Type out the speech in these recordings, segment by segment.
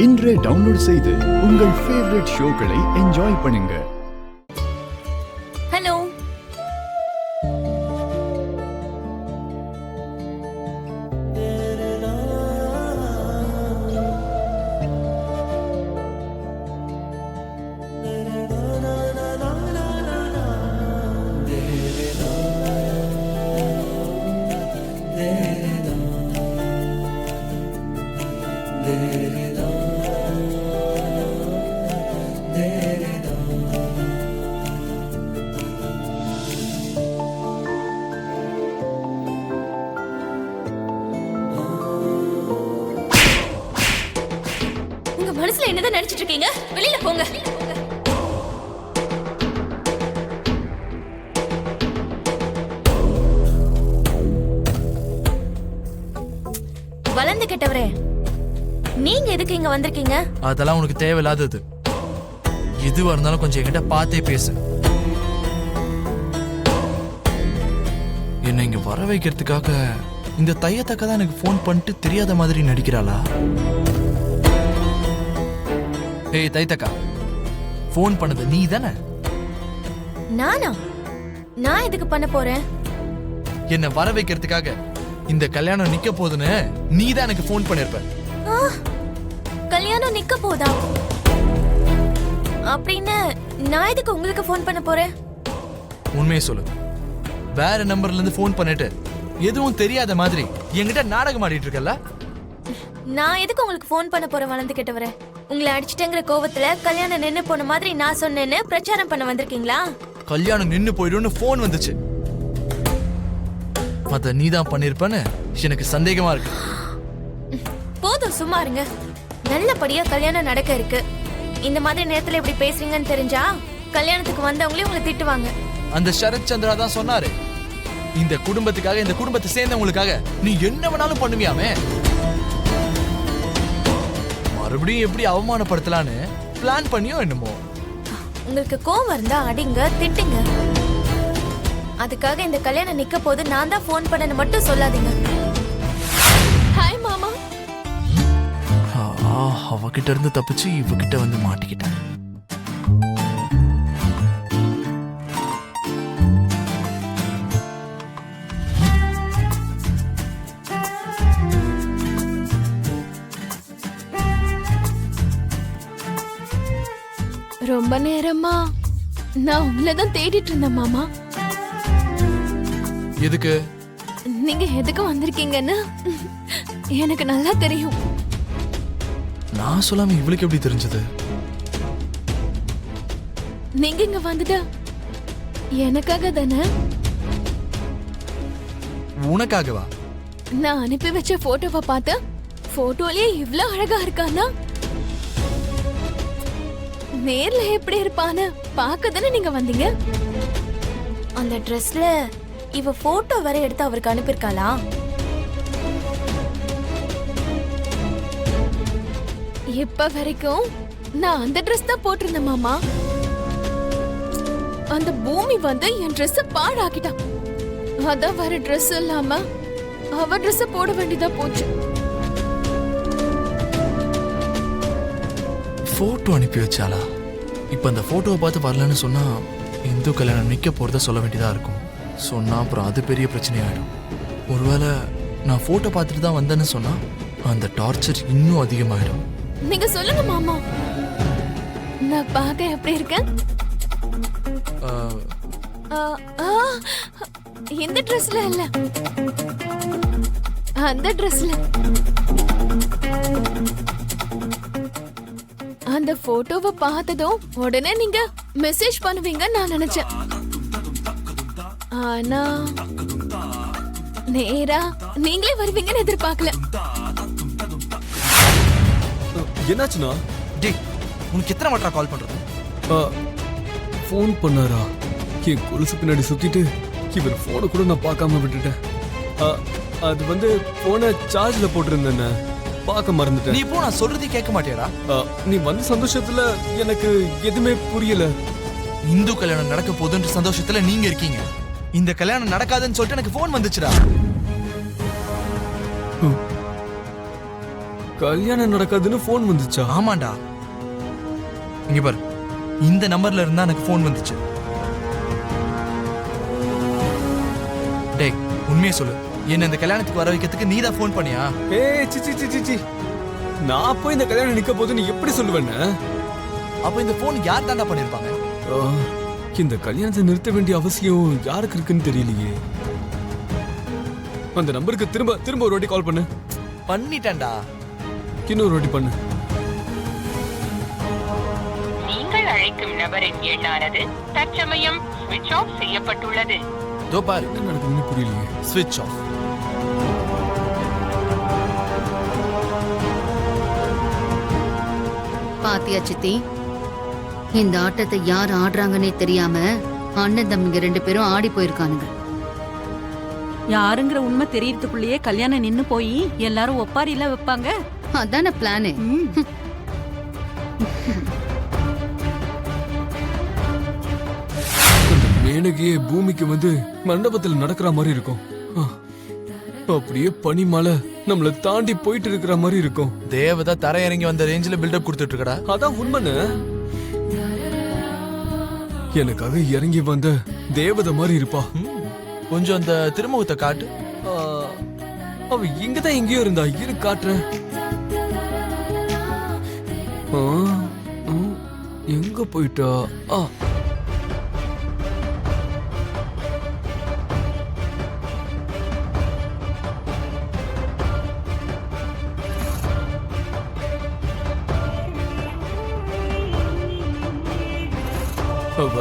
இன்றே டவுன்லோட் செய்து உங்கள் ஃபேவரட் ஷோக்களை என்ஜாய் பண்ணுங்க. ஹலோ, உங்க மனசுல என்னதான் நினைச்சிட்டு இருக்கீங்க? வெளியில போங்க. வளர்ந்து கெட்டவரே, நீங்க எதுக்கு இங்க வந்திருக்கீங்க? அதெல்லாம் உனக்கு தேவையில்லாதது. எதுவா இருந்தாலும் கொஞ்சம் என்கிட்ட பார்த்தே பேசு. என்னை இங்க வர வைக்கிறதுக்காக இந்த தையத்தக்க தான் எனக்கு ஃபோன் பண்ணிட்டு தெரியாத மாதிரி நடிக்கிறாளா? ஏய் தைத்தக்கா, ஃபோன் பண்ணது நீ தானே? நானா? நான் எதுக்கு பண்ண போறேன்? என்ன வர வைக்கிறதுக்காக இந்த கல்யாணம் நிக்க போகுதுன்னு நீ தான் எனக்கு ஃபோன் பண்ணிருப்ப. கல்யாணம் நிக்க போதா அப்படின்னு நான் எதுக்கு உங்களுக்கு ஃபோன் பண்ண போறேன்? உண்மையை சொல்லு. வேற நம்பர்ல இருந்து ஃபோன் பண்ணிட்டு எதுவும் தெரியாத மாதிரி என்கிட்ட நாடகம் ஆடிட்டு இருக்கல. நான் எதுக்கு உங்களுக்கு ஃபோன் பண்ண போறேன்? வளர்ந்து கெட்டவரே, உங்களை அடிச்சிட்டேங்கிற கோவத்துல கல்யாணம் நின்னு போன மாதிரி நான் சொன்னேன்னு பிரச்சாரம் பண்ண வந்திருக்கீங்களா? கல்யாணம் நின்னு போயிடும்னு ஃபோன் வந்துச்சு. அத நீதான் பண்ணிருப்பன்னு எனக்கு சந்தேகமா இருக்கு. போதும், சும்மா இருங்க. நல்லபடியா கல்யாணம் நடக்க இருக்கு. இந்த மாதிரி நேரத்துல இப்படி பேசுறீங்கன்னு தெரிஞ்சா கல்யாணத்துக்கு வந்தவங்களே உங்களை திட்டுவாங்க. அந்த சரத் சந்திரா தான் சொன்னாரு, இந்த குடும்பத்துக்காக, இந்த குடும்பத்தை சேர்ந்தவங்களுக்காக நீ என்ன வேணாலும் பண்ணுவியாமே. மறுபடியும் எப்படி அவமானப்படுத்தலான்னு பிளான் பண்ணியோ என்னமோ. உங்களுக்கு கோவம் இருந்தா அடிங்க, திட்டுங்க. அதுக்காக இந்த கல்யாணம் நிக்க போது நான் தான் ஃபோன் பண்ணனு மட்டும் சொல்லாதீங்க. ஹாய் மாமா. அவகிட்ட இருந்து தப்பிச்சு இவகிட்ட வந்து மாட்டிக்கிட்டேன். ரொம்ப நேரமா நான் உங்களை தான் தேடிட்டு இருந்தேன் மாமா. எதுக்கு? நீங்க எதுக்கு வந்திருக்கீங்கன்னு எனக்கு நல்லா தெரியும். நான் சொல்லாம இவளுக்கு எப்படி தெரிஞ்சது? நீங்க இங்க வந்துட்டா எனக்காக தானே? உனக்காகவா? நான் அனுப்பி வச்ச போட்டோவை பார்த்து போட்டோலயே இவ்ளோ அழகா இருக்கானா, நேர்ல எப்படி இருப்பான்னு பார்க்க தானே நீங்க வந்தீங்க. அந்த ட்ரெஸ்ல இவ போட்டோ வர எடுத்து அவருக்கு அனுப்பியிருக்காளா? இப்ப வரைக்கும் நான் அந்த ட்ரெஸ் தான் போட்டிருந்தேன் மாமா. அந்த பூமி வந்து என் ட்ரெஸ் பாழாக்கிட்டான். அதான் வர ட்ரெஸ் இல்லாம அவ ட்ரெஸ் போட வேண்டியதா போச்சு. போட்டோ அனுப்பி வச்சாளா? இப்ப அந்த போட்டோவை பார்த்து வரலன்னு சொன்னா இந்து கல்யாணம் நிக்க போறத சொல்ல வேண்டியதா இருக்கும். சொன்னா அப்புறம் அது பெரிய பிரச்சனையாயிடும். ஒருவேளை நான் போட்டோ பார்த்துட்டு தான் வந்தேன்னு சொன்னா அந்த டார்ச்சர் இன்னும் அதிகமாயிடும். நீங்க சொல்லுங்க மாமா, நான் பார்க்க எப்படி இருக்கேன்? இந்த ட்ரெஸ்ல இல்ல, அந்த ட்ரெஸ்ல. அந்த போட்டோவை பார்த்ததும் உடனே நீங்க மெசேஜ் பண்ணுவீங்க நான் நினைச்சேன். ஆனா நேரா நீங்களே வருவீங்கன்னு எதிர்பார்க்கல. என்னாச்சுனா? டேய், உனக்கு எத்தனை வாட்டா கால் பண்றது? ஃபோன் பண்ணாரா? என் கொலுசு பின்னாடி சுத்திட்டு இவர் போனை கூட நான் பார்க்காம விட்டுட்டேன். அது வந்து போனை சார்ஜ்ல போட்டிருந்தேன், பார்க்க மறந்துட்டேன். நீ இப்போ நான் சொல்றதே கேட்க மாட்டியாடா? நீ வந்த சந்தோஷத்துல எனக்கு எதுவுமே புரியல. இந்து கல்யாணம் நடக்க போகுதுன்ற சந்தோஷத்துல நீங்க இருக்கீங்க. இந்த கல்யாணம் நடக்காதுன்னு சொல்லிட்டு எனக்கு போன் வந்துச்சுடா. கல்யாணம் நடக்காதுன்னு ஃபோன் வந்துச்சா? ஆமாண்டா. இங்க பாரு, இந்த நம்பர்ல இருந்தா எனக்கு ஃபோன் வந்துச்சு. டேய், உண்மையை சொல்லு, என்ன இந்த கல்யாணத்துக்கு வர வைக்கிறதுக்கு நீ தான் ஃபோன் பண்ணியா? ஏய் C C C C, C நான் போய் இந்த கல்யாணம் நிக்க போது நீ எப்படி சொல்லுவேன்னு? அப்ப இந்த ஃபோன் யார் தாண்டா பண்ணிருப்பாங்க? இந்த கல்யாணத்தை நிறுத்த வேண்டிய அவசியம் யாருக்கு இருக்குன்னு தெரியலையே. அந்த நம்பருக்கு திரும்ப திரும்ப ஒரு வாட்டி கால் பண்ணு. பண்ணிட்டேன்டா. இன்னொரு வாட்டி பண்ணு. நீங்கள் அழைக்கும் நபரின் எண்ணானது தற்சமயம் ஸ்விட்ச் ஆஃப் செய்யப்பட்டுள்ளது. தோ பாரு, என்ன நடக்குதுன்னு புரியலையே. ஸ்விட்ச் ஆஃப். பாத்தியா சித்தி, இந்த ஆட்டத்தை யார் ஆடுறாங்கன்னே தெரியாம அண்ணன் தம்பிங்க 2 பேரும் ஆடி போயிருக்கானுங்க. யாருங்கிற உண்மை தெரியறதுக்குள்ளேயே கல்யாணம் நின்னு போய் எல்லாரும் ஒப்பாரியில வைப்பாங்க. அதான பிளானு. மேனகே பூமிக்கு வந்து மண்டபத்தில் நடக்கிற மாதிரி இருக்கும். அப்படியே பனிமலை நம்மள தாண்டி போயிட்டு இருக்கிற மாதிரி இருக்கும். தேவதா தரை இறங்கி வந்த ரேஞ்சில பில்டப் கொடுத்துட்டு இருக்கடா. அதான் உண்மைன்னு. எனக்காக இறங்கி வந்த தேவதை மாதிரி இருப்பா. கொஞ்சம் அந்த திருமுகத்தை காட்டு. அவ இங்கதான் எங்கேயோ இருந்தா. இரு காட்டுறேன். எங்க போயிட்டா? அவ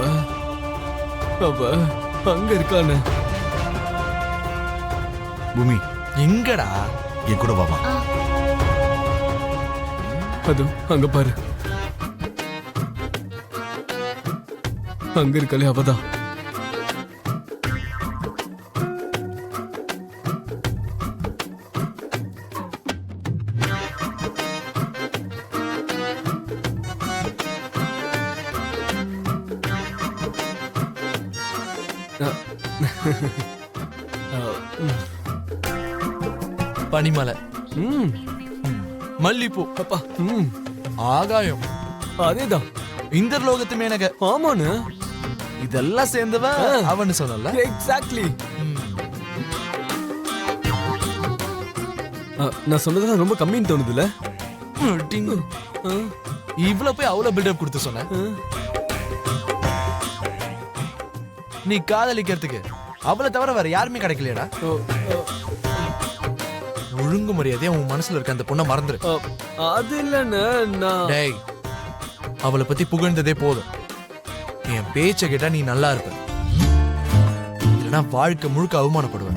அவ அங்க இருக்கானே. பூமி, எங்கடா? என் கூட வாமா. அது அங்க பாரு. அங்க இருக்காளே அவதான். பனிமலை, ம், மல்லிப்பூ, அப்பா, ம், ஆகாயம், அதேதான். இந்திரலோகத்து மேனக. ஆமாண்ணு. இதெல்லாம் சேர்ந்தவ அவன்னு சொன்னல. எக்ஸாக்ட்லி. நான் சொன்னதெல்லாம் ரொம்ப கம்மின்னு தோணுதுல. இவ்வளவு போய் அவ்வளவு பில்டப் கொடுத்து சொன்ன. நீ காதலிக்கிறதுக்கு அவளை தவிர வேற யாருமே கிடைக்கலையடா. ஒழுங்கு மரியாதையா உன் மனசுல இருக்க அந்த பொண்ணை மறந்துரு. அது இல்லன்னு நான். டேய், அவளை பத்தி புகழ்ந்ததே போதும். என் பேச்ச கேட்டா நீ நல்லா இருப்ப, இல்லைன்னா வாழ்க்கை முழுக்க அவமானப்படுவ.